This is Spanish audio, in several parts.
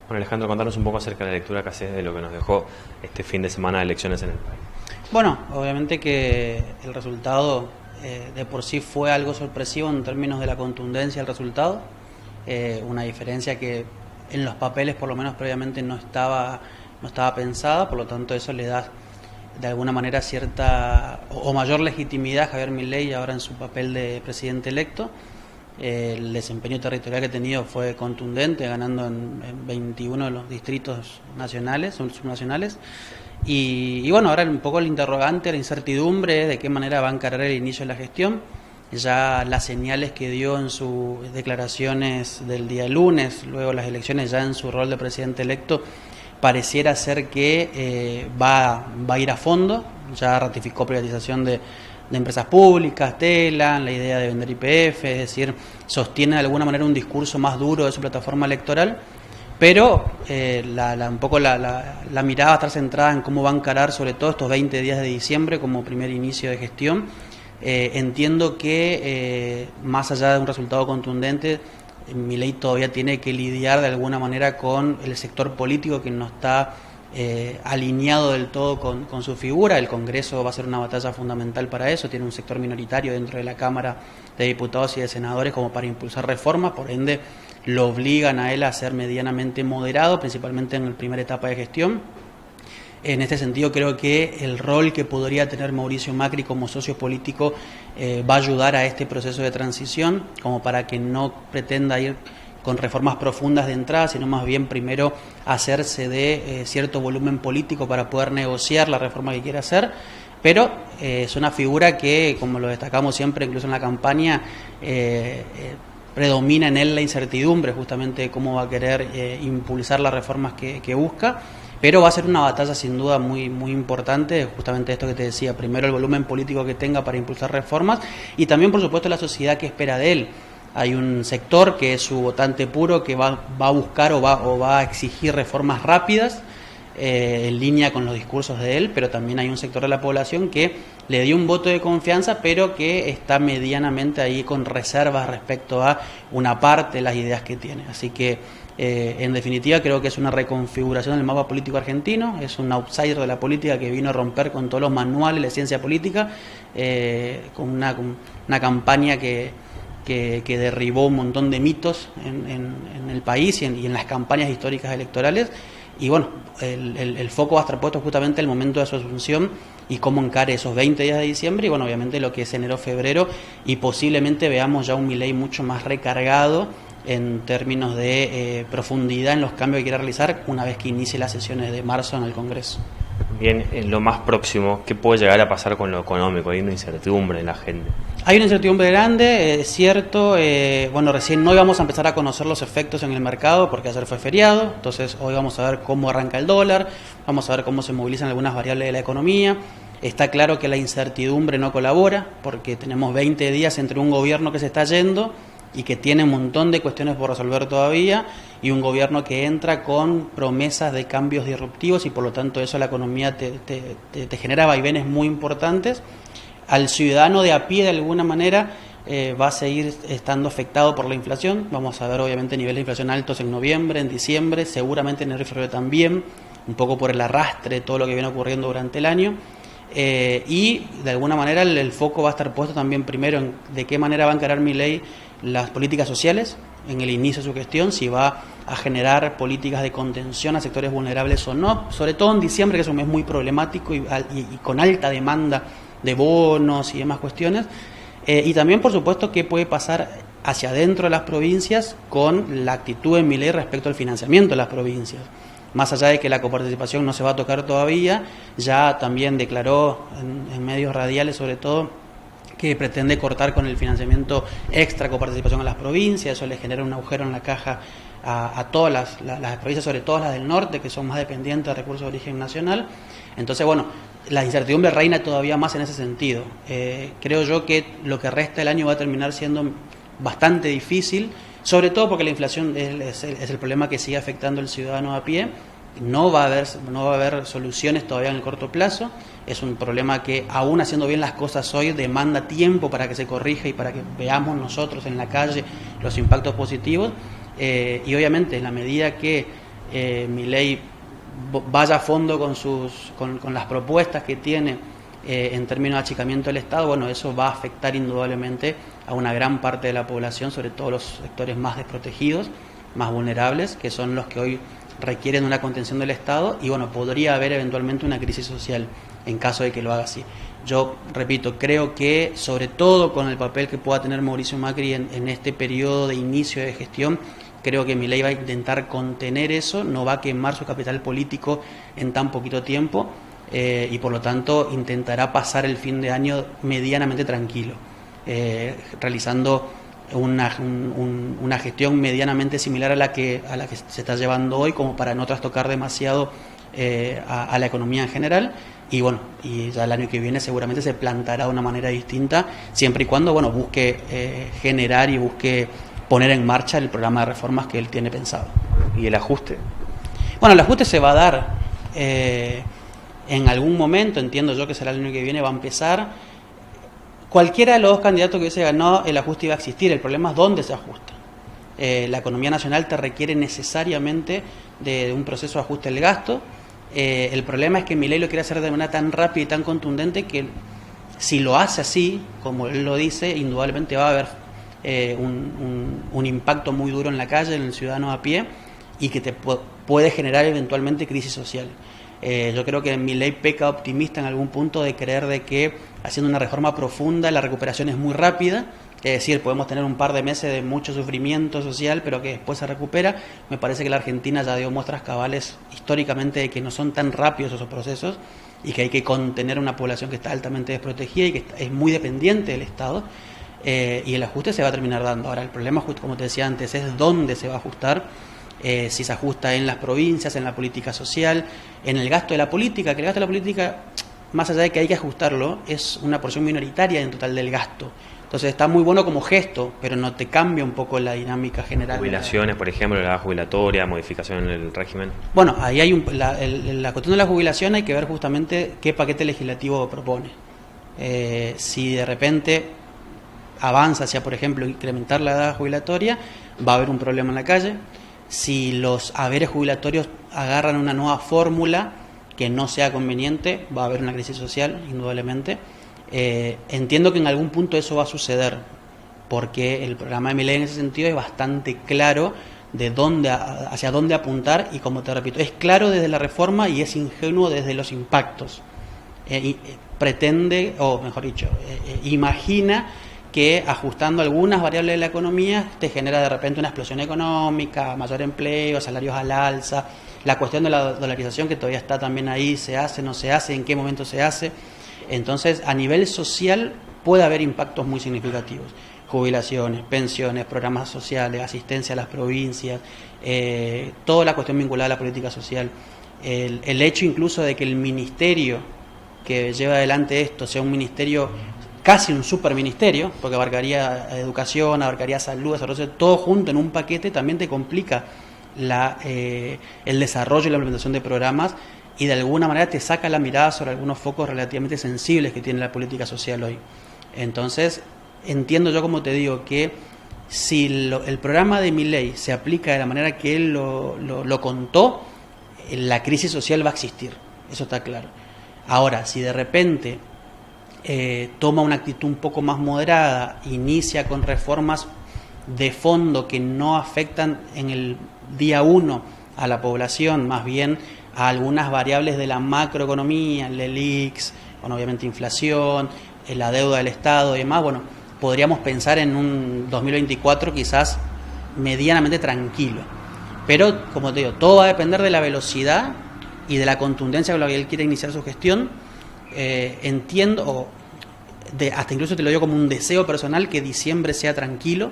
Bueno, Alejandro, contanos un poco acerca de la lectura que haces de lo que nos dejó este fin de semana de elecciones en el país. Bueno, obviamente que el resultado de por sí fue algo sorpresivo en términos de la contundencia del resultado, una diferencia que en los papeles por lo menos previamente no estaba pensada, por lo tanto eso le da de alguna manera cierta o mayor legitimidad a Javier Milei ahora en su papel de presidente electo. El desempeño territorial que ha tenido fue contundente, ganando en 21 de los distritos nacionales, subnacionales. Y bueno, ahora un poco el interrogante, la incertidumbre de qué manera va a encarar el inicio de la gestión. Ya las señales que dio en sus declaraciones del día lunes, luego las elecciones, ya en su rol de presidente electo, pareciera ser que va a ir a fondo. Ya ratificó privatización de empresas públicas, Telam, la idea de vender YPF, es decir, sostiene de alguna manera un discurso más duro de su plataforma electoral, pero un poco la mirada va a estar centrada en cómo va a encarar sobre todo estos 20 días de diciembre como primer inicio de gestión. Entiendo que más allá de un resultado contundente, Milei todavía tiene que lidiar de alguna manera con el sector político que no está alineado del todo con su figura. El Congreso va a ser una batalla fundamental para eso, tiene un sector minoritario dentro de la Cámara de Diputados y de Senadores como para impulsar reformas, por ende lo obligan a él a ser medianamente moderado, principalmente en la primera etapa de gestión. En este sentido creo que el rol que podría tener Mauricio Macri como socio político va a ayudar a este proceso de transición, como para que no pretenda ir con reformas profundas de entrada, sino más bien primero hacerse de cierto volumen político para poder negociar la reforma que quiere hacer, pero es una figura que, como lo destacamos siempre, incluso en la campaña, predomina en él la incertidumbre justamente de cómo va a querer impulsar las reformas que busca, pero va a ser una batalla sin duda muy, muy importante, justamente esto que te decía, primero el volumen político que tenga para impulsar reformas y también por supuesto la sociedad que espera de él. Hay un sector que es su votante puro que va a buscar o va a exigir reformas rápidas en línea con los discursos de él, pero también hay un sector de la población que le dio un voto de confianza, pero que está medianamente ahí con reservas respecto a una parte de las ideas que tiene. Así que, en definitiva, creo que es una reconfiguración del mapa político argentino, es un outsider de la política que vino a romper con todos los manuales de ciencia política, con una campaña que derribó un montón de mitos en el país y en las campañas históricas electorales. Y bueno, el foco va a estar puesto justamente en el momento de su asunción y cómo encare esos 20 días de diciembre y bueno, obviamente lo que es enero-febrero, y posiblemente veamos ya un Milei mucho más recargado en términos de profundidad en los cambios que quiera realizar una vez que inicie las sesiones de marzo en el Congreso. Bien, en lo más próximo, ¿qué puede llegar a pasar con lo económico? Hay una incertidumbre en la gente. Hay una incertidumbre grande, es cierto. Bueno, recién no íbamos a empezar a conocer los efectos en el mercado porque ayer fue feriado, entonces hoy vamos a ver cómo arranca el dólar, vamos a ver cómo se movilizan algunas variables de la economía. Está claro que la incertidumbre no colabora porque tenemos 20 días entre un gobierno que se está yendo y que tiene un montón de cuestiones por resolver todavía, y un gobierno que entra con promesas de cambios disruptivos y por lo tanto eso a la economía te genera vaivenes muy importantes. Al ciudadano de a pie de alguna manera va a seguir estando afectado por la inflación. Vamos a ver obviamente niveles de inflación altos en noviembre, en diciembre, seguramente en enero y febrero también, un poco por el arrastre de todo lo que viene ocurriendo durante el año. Y de alguna manera el foco va a estar puesto también primero en de qué manera va a encarar Milei las políticas sociales en el inicio de su gestión, si va a generar políticas de contención a sectores vulnerables o no, sobre todo en diciembre, que es un mes muy problemático y con alta demanda de bonos y demás cuestiones, y también por supuesto qué puede pasar hacia adentro de las provincias con la actitud de Milei respecto al financiamiento de las provincias. Más allá de que la coparticipación no se va a tocar todavía, ya también declaró en medios radiales sobre todo que pretende cortar con el financiamiento extra coparticipación a las provincias. Eso le genera un agujero en la caja a todas las provincias, sobre todo las del norte, que son más dependientes de recursos de origen nacional. Entonces, bueno, la incertidumbre reina todavía más en ese sentido. Creo yo que lo que resta del año va a terminar siendo bastante difícil, sobre todo porque la inflación es el problema que sigue afectando al ciudadano a pie. No va a haber soluciones todavía en el corto plazo. Es un problema que, aún haciendo bien las cosas hoy, demanda tiempo para que se corrija y para que veamos nosotros en la calle los impactos positivos. Y obviamente, en la medida que Milei vaya a fondo con las propuestas que tiene en términos de achicamiento del Estado, bueno, eso va a afectar indudablemente a una gran parte de la población, sobre todo los sectores más desprotegidos, más vulnerables, que son los que hoy requieren una contención del Estado, y bueno, podría haber eventualmente una crisis social en caso de que lo haga así. Yo repito, creo que sobre todo con el papel que pueda tener Mauricio Macri en este periodo de inicio de gestión, creo que Milei va a intentar contener eso, no va a quemar su capital político en tan poquito tiempo, y por lo tanto intentará pasar el fin de año medianamente tranquilo, realizando una gestión medianamente similar a la que se está llevando hoy, como para no trastocar demasiado a la economía en general. Y bueno, y ya el año que viene seguramente se plantará de una manera distinta, siempre y cuando bueno busque generar y busque poner en marcha el programa de reformas que él tiene pensado. ¿Y el ajuste? Bueno, el ajuste se va a dar en algún momento, entiendo yo que será el año que viene, va a empezar. Cualquiera de los dos candidatos que hubiese ganado, el ajuste iba a existir. El problema es dónde se ajusta. La economía nacional te requiere necesariamente de un proceso de ajuste del gasto. El problema es que Milei lo quiere hacer de manera tan rápida y tan contundente que si lo hace así, como él lo dice, indudablemente va a haber un impacto muy duro en la calle, en el ciudadano a pie, y que te puede generar eventualmente crisis social. Yo creo que Milei peca optimista en algún punto de creer de que haciendo una reforma profunda la recuperación es muy rápida, es decir, podemos tener un par de meses de mucho sufrimiento social, pero que después se recupera. Me parece que la Argentina ya dio muestras cabales históricamente de que no son tan rápidos esos procesos y que hay que contener una población que está altamente desprotegida y que es muy dependiente del Estado, y el ajuste se va a terminar dando. Ahora, el problema, justo como te decía antes, es dónde se va a ajustar. Si se ajusta en las provincias, en la política social, en el gasto de la política, que el gasto de la política, más allá de que hay que ajustarlo, es una porción minoritaria en total del gasto. Entonces está muy bueno como gesto, pero no te cambia un poco la dinámica general. Jubilaciones, por ejemplo, la edad jubilatoria, modificación en el régimen. Bueno, ahí hay la cuestión de la jubilación, hay que ver justamente qué paquete legislativo propone. Si de repente avanza hacia, por ejemplo, incrementar la edad jubilatoria, va a haber un problema en la calle. Si los haberes jubilatorios agarran una nueva fórmula que no sea conveniente, va a haber una crisis social, indudablemente. Entiendo que en algún punto eso va a suceder, porque el programa de Milei en ese sentido es bastante claro de hacia dónde apuntar, y como te repito, es claro desde la reforma y es ingenuo desde los impactos. Pretende, o mejor dicho, imagina que ajustando algunas variables de la economía te genera de repente una explosión económica, mayor empleo, salarios al alza, la cuestión de la dolarización que todavía está también ahí, se hace, no se hace, en qué momento se hace. Entonces, a nivel social puede haber impactos muy significativos. Jubilaciones, pensiones, programas sociales, asistencia a las provincias, toda la cuestión vinculada a la política social. El hecho incluso de que el ministerio que lleva adelante esto sea un ministerio, casi un superministerio, porque abarcaría educación, abarcaría salud, desarrollo, todo junto en un paquete, también te complica el desarrollo y la implementación de programas, y de alguna manera te saca la mirada sobre algunos focos relativamente sensibles que tiene la política social hoy. Entonces, entiendo yo, como te digo, que si el programa de Milei se aplica de la manera que él lo contó, la crisis social va a existir, eso está claro. Ahora, si de repente toma una actitud un poco más moderada, inicia con reformas de fondo que no afectan en el día 1 a la población, más bien a algunas variables de la macroeconomía, el ELIX, bueno, obviamente inflación, la deuda del Estado y demás, bueno, podríamos pensar en un 2024 quizás medianamente tranquilo. Pero, como te digo, todo va a depender de la velocidad y de la contundencia con la que él quiere iniciar su gestión. Entiendo, hasta incluso te lo digo como un deseo personal, que diciembre sea tranquilo,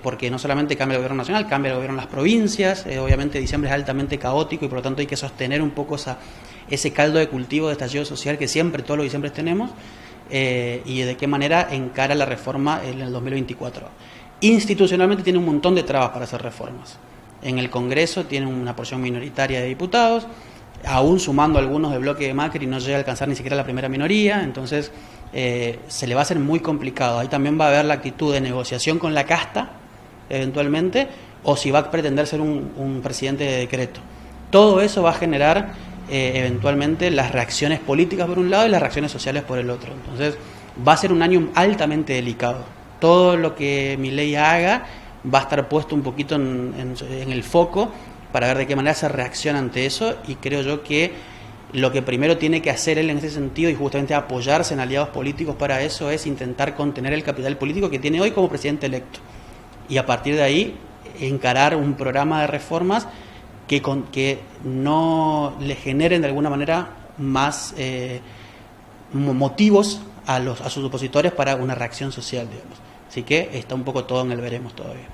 porque no solamente cambia el gobierno nacional, cambia el gobierno en las provincias. Obviamente diciembre es altamente caótico y por lo tanto hay que sostener un poco ese caldo de cultivo de estallido social que siempre, todos los diciembres tenemos, y de qué manera encara la reforma en el 2024. Institucionalmente tiene un montón de trabas para hacer reformas. En el Congreso tiene una porción minoritaria de diputados, aún sumando algunos del bloque de Macri no llega a alcanzar ni siquiera la primera minoría, entonces se le va a hacer muy complicado. Ahí también va a haber la actitud de negociación con la casta, eventualmente, o si va a pretender ser un presidente de decreto. Todo eso va a generar eventualmente las reacciones políticas por un lado y las reacciones sociales por el otro. Entonces va a ser un año altamente delicado. Todo lo que Milei haga va a estar puesto un poquito en el foco para ver de qué manera se reacciona ante eso, y creo yo que lo que primero tiene que hacer él en ese sentido, y justamente apoyarse en aliados políticos para eso, es intentar contener el capital político que tiene hoy como presidente electo, y a partir de ahí encarar un programa de reformas que no le generen de alguna manera más motivos a sus opositores para una reacción social, digamos. Así que está un poco todo en el veremos todavía.